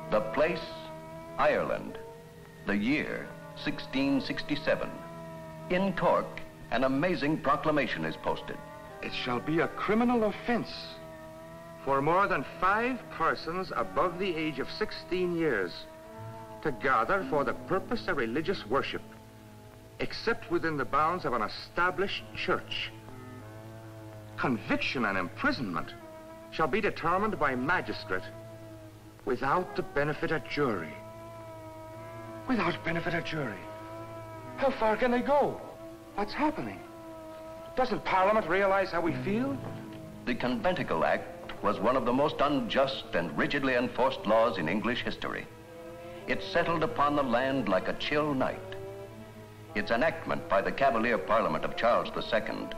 The place, Ireland. The year, 1667. In Cork, an amazing proclamation is posted. It shall be a criminal offense for more than 5 persons above the age of 16 years to gather for the purpose of religious worship, except within the bounds of an established church. Conviction and imprisonment shall be determined by magistrate without the benefit of jury. Without benefit of jury. How far can they go? What's happening? Doesn't Parliament realize how we feel? The Conventicle Act was one of the most unjust and rigidly enforced laws in English history. It settled upon the land like a chill night. Its enactment by the Cavalier Parliament of Charles II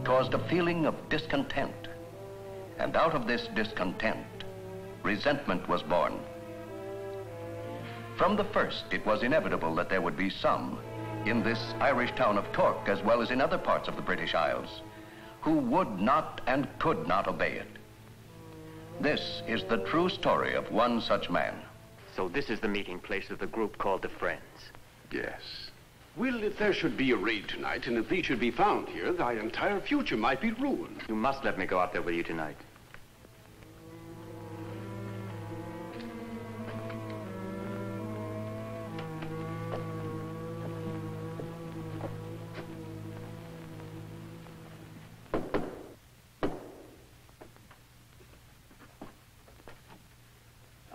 caused a feeling of discontent. And out of this discontent, resentment was born. From the first, it was inevitable that there would be some, in this Irish town of Cork, as well as in other parts of the British Isles, who would not and could not obey it. This is the true story of one such man. So this is the meeting place of the group called the Friends? Yes. Well, if there should be a raid tonight, and if they should be found here, thy entire future might be ruined. You must let me go out there with you tonight.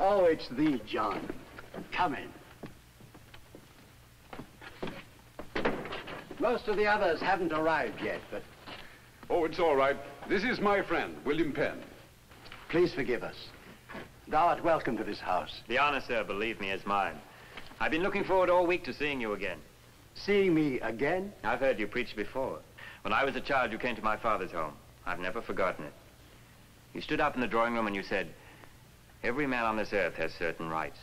Oh, it's thee, John. Come in. Most of the others haven't arrived yet, but... Oh, it's all right. This is my friend, William Penn. Please forgive us. Thou art welcome to this house. The honor, sir, believe me, is mine. I've been looking forward all week to seeing you again. Seeing me again? I've heard you preach before. When I was a child, you came to my father's home. I've never forgotten it. You stood up in the drawing room and you said, every man on this earth has certain rights.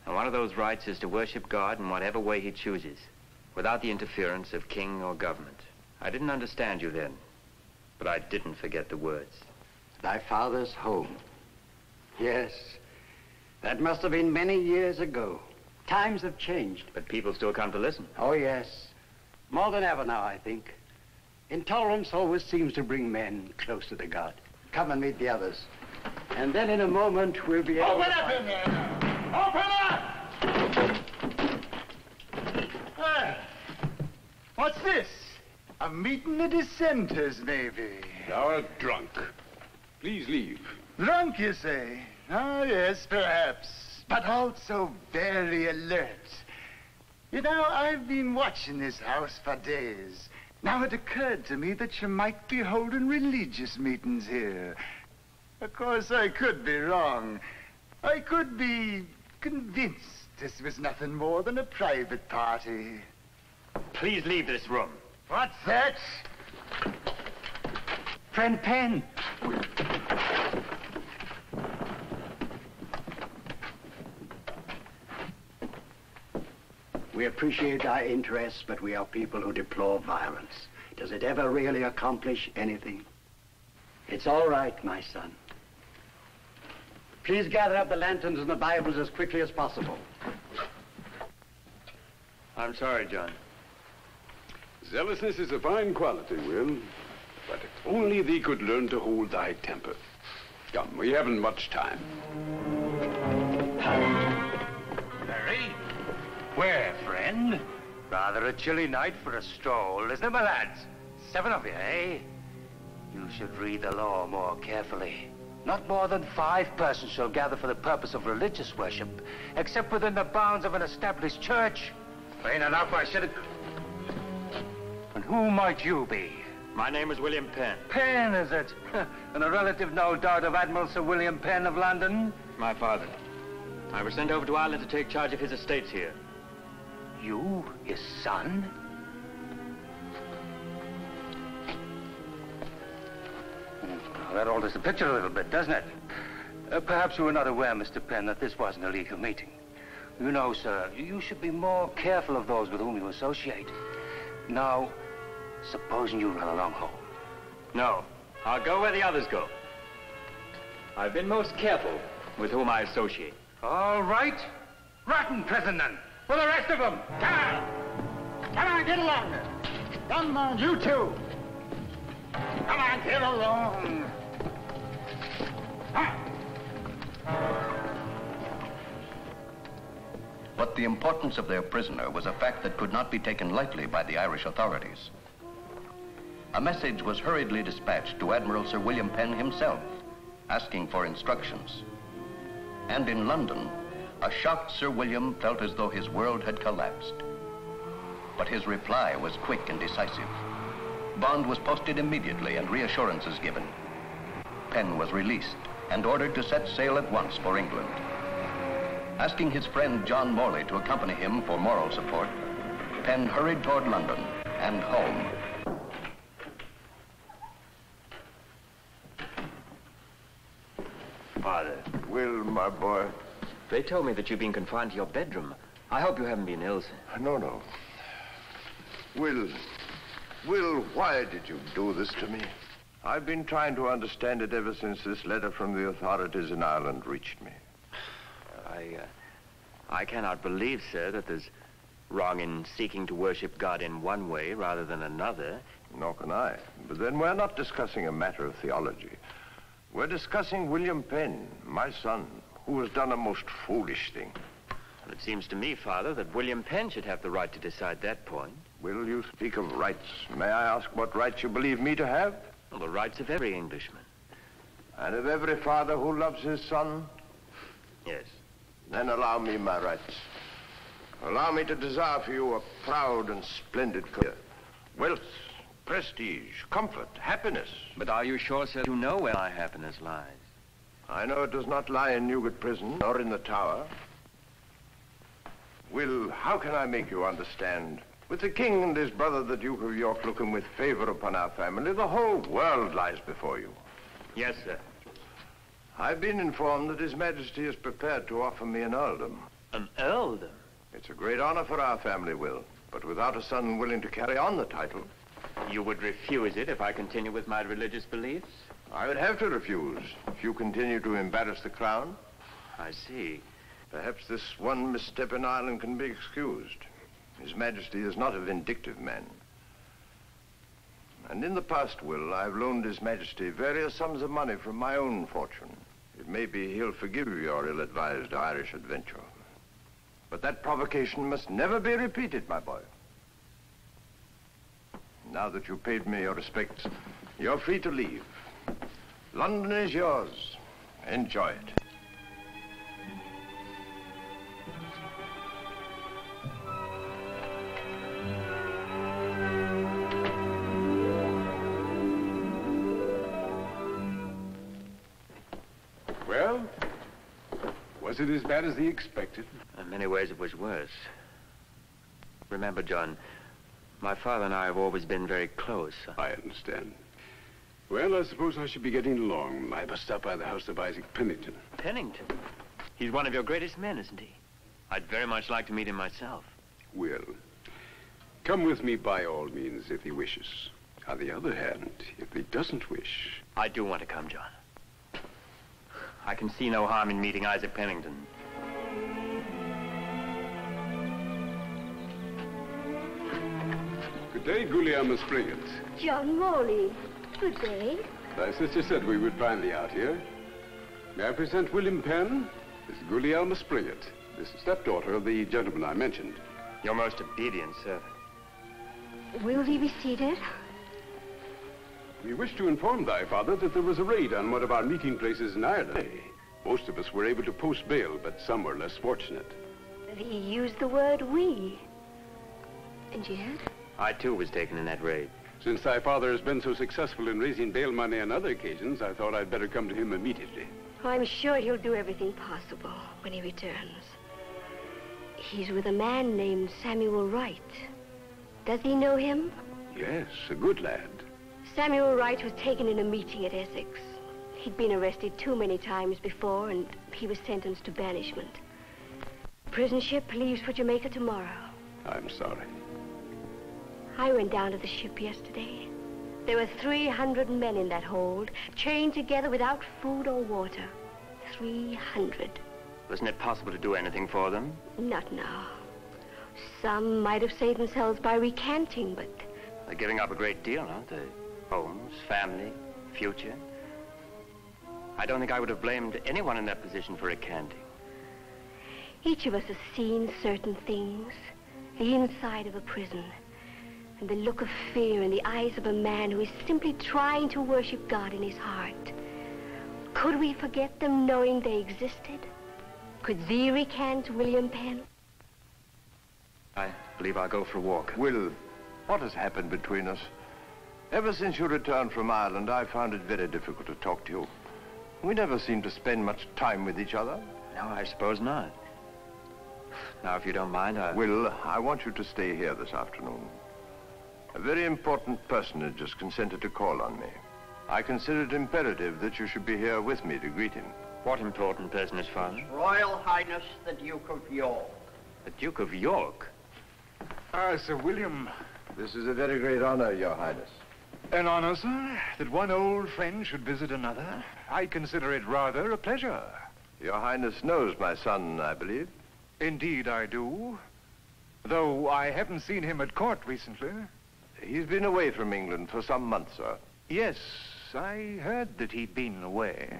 And one of those rights is to worship God in whatever way he chooses, without the interference of king or government. I didn't understand you then, but I didn't forget the words. Thy father's home. Yes, that must have been many years ago. Times have changed. But people still come to listen. Oh, yes. More than ever now, I think. Intolerance always seems to bring men closer to God. Come and meet the others. And then in a moment, we'll be able Open up in there now! Open up! Ah, what's this? A meeting of dissenters, maybe. Thou art drunk. Please leave. Drunk, you say? Oh, yes, perhaps. But also very alert. You know, I've been watching this house for days. Now it occurred to me that you might be holding religious meetings here. Of course, I could be wrong. I could be convinced this was nothing more than a private party. Please leave this room. What's that? Friend Penn. We appreciate thy interest, but we are people who deplore violence. Does it ever really accomplish anything? It's all right, my son. Please gather up the lanterns and the Bibles as quickly as possible. I'm sorry, John. Zealousness is a fine quality, Will. But if only thee could learn to hold thy temper. Come, we haven't much time. Harry? Where, friend? Rather a chilly night for a stroll, isn't it, my lads? 7 of you, eh? You should read the law more carefully. Not more than 5 persons shall gather for the purpose of religious worship, except within the bounds of an established church. Plain enough, I said it. And who might you be? My name is William Penn. Penn, is it? And a relative, no doubt, of Admiral Sir William Penn of London? My father. I was sent over to Ireland to take charge of his estates here. You, his son? Well, that alters the picture a little bit, doesn't it? Perhaps you were not aware, Mr. Penn, that this wasn't a legal meeting. You know, sir, you should be more careful of those with whom you associate. Now, supposing you run along home. No, I'll go where the others go. I've been most careful with whom I associate. All right. Rotten prison, then. For the rest of them. Come on, get along there. Come on, you two. Come on, get along. But the importance of their prisoner was a fact that could not be taken lightly by the Irish authorities. A message was hurriedly dispatched to Admiral Sir William Penn himself, asking for instructions. And in London, a shocked Sir William felt as though his world had collapsed. But his reply was quick and decisive. Bond was posted immediately and reassurances given. Penn was released and ordered to set sail at once for England. Asking his friend John Morley to accompany him for moral support, Penn hurried toward London and home. Father. Will, my boy. They told me that you've been confined to your bedroom. I hope you haven't been ill, sir. No. Will, why did you do this to me? I've been trying to understand it ever since this letter from the authorities in Ireland reached me. I cannot believe, sir, that there's wrong in seeking to worship God in one way rather than another. Nor can I. But then we're not discussing a matter of theology. We're discussing William Penn, my son, who has done a most foolish thing. Well, it seems to me, Father, that William Penn should have the right to decide that point. Will, you speak of rights. May I ask what rights you believe me to have? Well, the rights of every Englishman. And of every father who loves his son? Yes. Then allow me my rights. Allow me to desire for you a proud and splendid career. Wealth, prestige, comfort, happiness. But are you sure, sir, you know where my happiness lies? I know it does not lie in Newgate Prison, nor in the Tower. Will, how can I make you understand? With the King and his brother, the Duke of York, looking with favor upon our family, the whole world lies before you. Yes, sir. I've been informed that His Majesty is prepared to offer me an earldom. An earldom? It's a great honor for our family, Will, but without a son willing to carry on the title. You would refuse it if I continue with my religious beliefs? I would have to refuse if you continue to embarrass the crown. I see. Perhaps this one misstep in Ireland can be excused. His Majesty is not a vindictive man. And in the past, Will, I've loaned His Majesty various sums of money from my own fortune. It may be he'll forgive your ill-advised Irish adventure. But that provocation must never be repeated, my boy. Now that you've paid me your respects, you're free to leave. London is yours. Enjoy it. Well, was it as bad as he expected? In many ways, it was worse. Remember, John, my father and I have always been very close. I understand. Well, I suppose I should be getting along. I must stop by the house of Isaac Pennington. Pennington? He's one of your greatest men, isn't he? I'd very much like to meet him myself. Will, come with me by all means if he wishes. On the other hand, if he doesn't wish... I do want to come, John. I can see no harm in meeting Isaac Pennington. Good day, Gulielma Springett. John Morley. Good day. Thy sister said we would find thee out here. May I present William Penn? This is Gulielma Springett, this stepdaughter of the gentleman I mentioned. Your most obedient servant. Will he be seated? We wish to inform thy father that there was a raid on one of our meeting places in Ireland. Most of us were able to post bail, but some were less fortunate. He used the word we. And yet? I, too, was taken in that raid. Since thy father has been so successful in raising bail money on other occasions, I thought I'd better come to him immediately. I'm sure he'll do everything possible when he returns. He's with a man named Samuel Wright. Does he know him? Yes, a good lad. Samuel Wright was taken in a meeting at Essex. He'd been arrested too many times before, and he was sentenced to banishment. Prison ship leaves for Jamaica tomorrow. I'm sorry. I went down to the ship yesterday. There were 300 men in that hold, chained together without food or water. 300. Wasn't it possible to do anything for them? Not now. Some might have saved themselves by recanting, but... They're giving up a great deal, aren't they? Homes, family, future. I don't think I would have blamed anyone in that position for recanting. Each of us has seen certain things. The inside of a prison. And the look of fear in the eyes of a man who is simply trying to worship God in his heart. Could we forget them knowing they existed? Could thee recant, William Penn? I believe I'll go for a walk. Will, what has happened between us? Ever since you returned from Ireland, I found it very difficult to talk to you. We never seem to spend much time with each other. No, I suppose not. Now, if you don't mind, Will, I want you to stay here this afternoon. A very important personage has consented to call on me. I consider it imperative that you should be here with me to greet him. What important personage, Father? Royal Highness, the Duke of York. The Duke of York? Ah, Sir William. This is a very great honor, Your Highness. An honor, sir, that one old friend should visit another. I consider it rather a pleasure. Your Highness knows my son, I believe. Indeed I do. Though I haven't seen him at court recently. He's been away from England for some months, sir. Yes, I heard that he'd been away.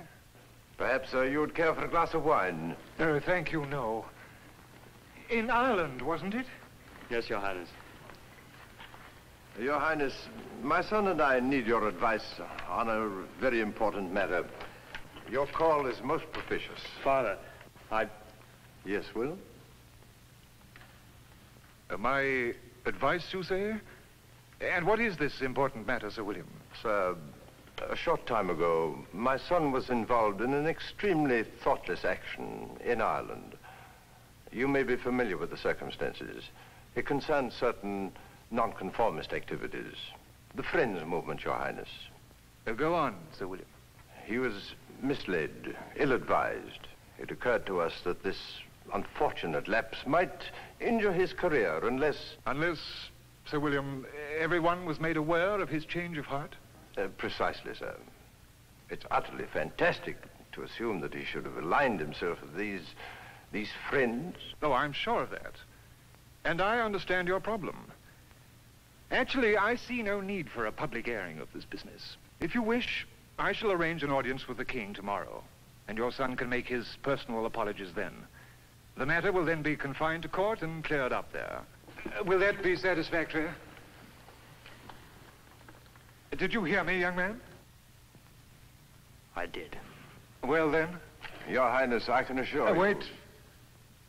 Perhaps, sir, you would care for a glass of wine. Thank you, no. In Ireland, wasn't it? Yes, Your Highness. Your Highness, my son and I need your advice on a very important matter. Your call is most propitious. Father, Yes, Will? My advice, you say? And what is this important matter, Sir William? Sir, a short time ago, my son was involved in an extremely thoughtless action in Ireland. You may be familiar with the circumstances. It concerns certain nonconformist activities. The Friends movement, Your Highness. Go on, Sir William. He was misled, ill-advised. It occurred to us that this unfortunate lapse might injure his career unless... Unless, Sir William, everyone was made aware of his change of heart? Precisely, sir. It's utterly fantastic to assume that he should have aligned himself with these friends. Oh, I'm sure of that. And I understand your problem. Actually, I see no need for a public airing of this business. If you wish, I shall arrange an audience with the king tomorrow, and your son can make his personal apologies then. The matter will then be confined to court and cleared up there. Will that be satisfactory? Did you hear me, young man? I did. Well, then. Your Highness, I can assure you... Wait.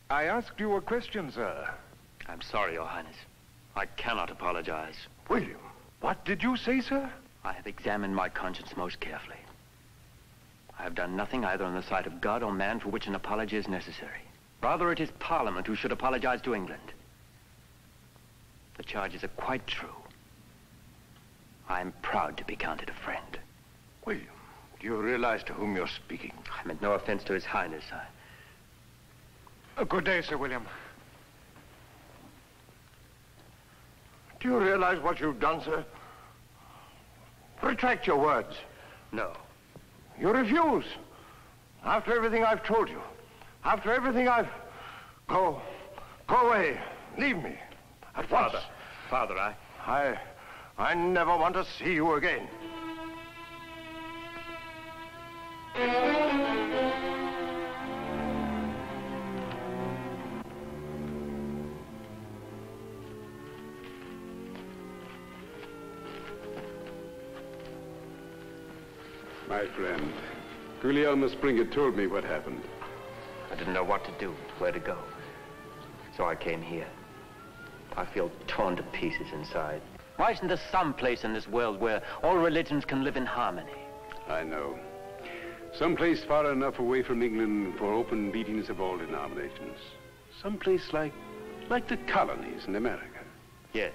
I asked you a question, sir. I'm sorry, Your Highness. I cannot apologize. William, what did you say, sir? I have examined my conscience most carefully. I have done nothing either in the sight of God or man for which an apology is necessary. Rather, it is Parliament who should apologize to England. The charges are quite true. I am proud to be counted a friend. William, do you realize to whom you're speaking? I meant no offense to His Highness. Good day, Sir William. Do you realize what you've done, sir? Retract your words. No. You refuse. After everything I've told you. After everything I've... Go away. Leave me. At once. Father, I never want to see you again. My friend, Guglielmo Springer told me what happened. I didn't know what to do, where to go. So I came here. I feel torn to pieces inside. Why isn't there some place in this world where all religions can live in harmony? I know. Some place far enough away from England for open meetings of all denominations. Some place like the colonies in America. Yes.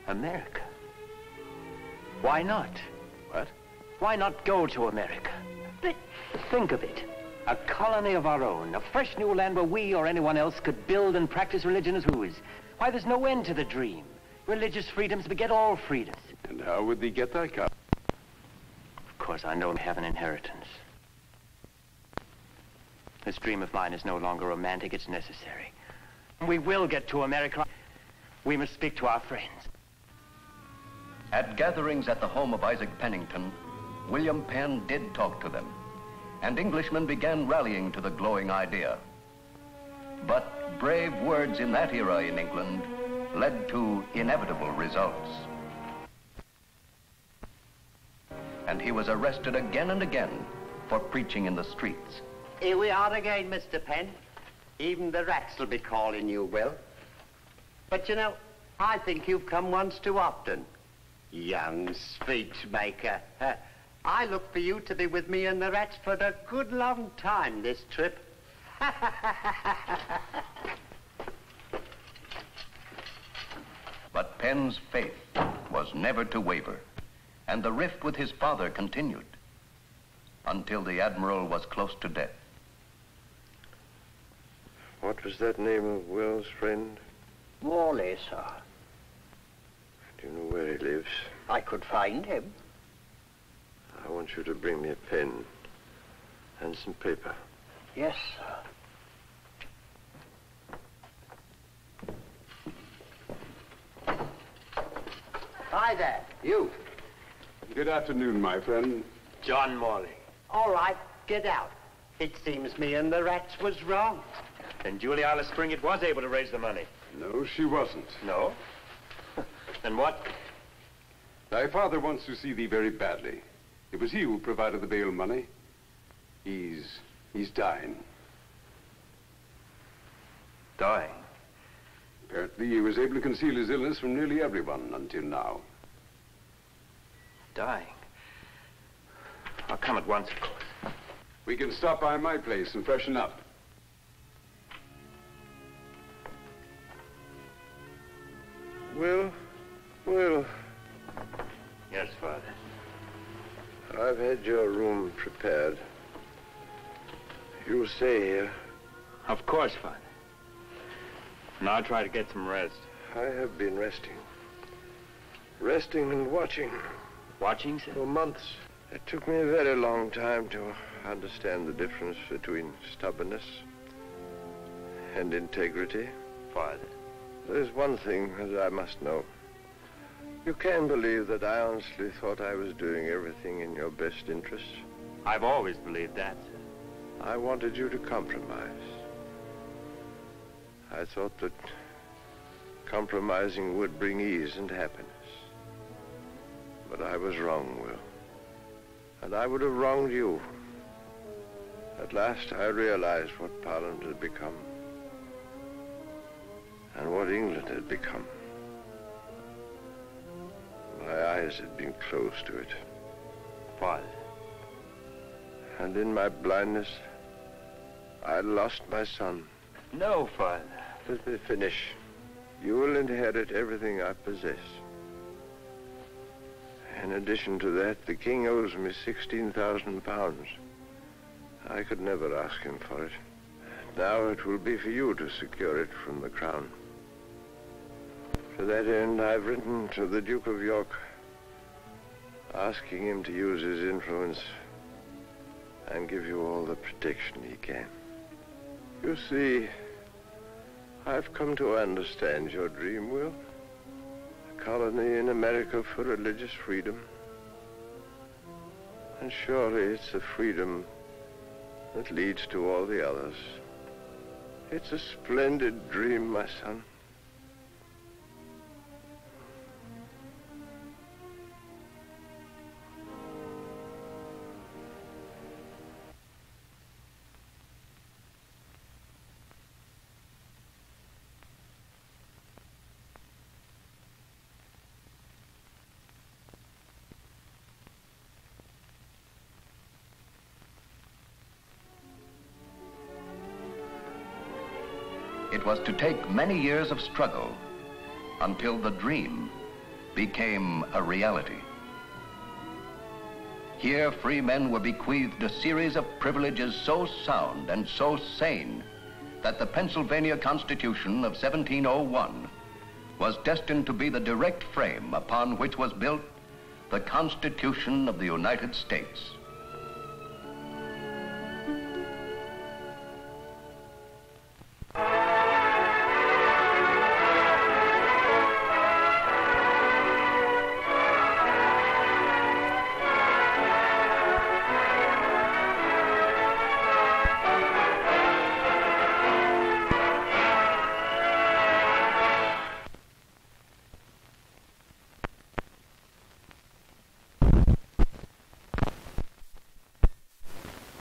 America? Why not? What? Why not go to America? But... Think of it. A colony of our own, a fresh new land where we or anyone else could build and practice religion as who is. Why, there's no end to the dream. Religious freedoms beget all freedoms. And how would they get that colony? Of course, I know we have an inheritance. This dream of mine is no longer romantic, it's necessary. We will get to America. We must speak to our friends. At gatherings at the home of Isaac Pennington, William Penn did talk to them, and Englishmen began rallying to the glowing idea. But brave words in that era in England led to inevitable results. And he was arrested again and again for preaching in the streets. Here we are again, Mr. Penn. Even the rats will be calling you Will. But you know, I think you've come once too often. Young speech maker. I look for you to be with me and the rats for a good long time this trip. But Penn's faith was never to waver, and the rift with his father continued until the Admiral was close to death. What was that name of Will's friend? Morley, sir. Do you know where he lives? I could find him. I want you to bring me a pen and some paper. Yes, sir. Hi there, you. Good afternoon, my friend. John Morley. All right, get out. It seems me and the rats was wrong. Then Julie Alice Springett was able to raise the money. No, she wasn't. No? Then what? Thy father wants to see thee very badly. It was he who provided the bail money. He's dying. Dying? Apparently he was able to conceal his illness from nearly everyone until now. Dying? I'll come at once, of course. We can stop by my place and freshen up. Will. Yes, Father. I've had your room prepared. You'll stay here. Of course, Father. And I'll try to get some rest. I have been resting. Resting and watching. Watching, sir? For months. It took me a very long time to understand the difference between stubbornness and integrity. Father. There's one thing that I must know. You can believe that I honestly thought I was doing everything in your best interests. I've always believed that, sir. I wanted you to compromise. I thought that compromising would bring ease and happiness. But I was wrong, Will. And I would have wronged you. At last I realized what Parliament had become. And what England had become. My eyes had been closed to it. Father. And in my blindness, I lost my son. No, Father. Let me finish. You will inherit everything I possess. In addition to that, the king owes me £16,000. I could never ask him for it. Now it will be for you to secure it from the crown. To that end, I've written to the Duke of York, asking him to use his influence and give you all the protection he can. You see, I've come to understand your dream, Will. A colony in America for religious freedom. And surely it's the freedom that leads to all the others. It's a splendid dream, my son. It was to take many years of struggle until the dream became a reality. Here, free men were bequeathed a series of privileges so sound and so sane that the Pennsylvania Constitution of 1701 was destined to be the direct frame upon which was built the Constitution of the United States.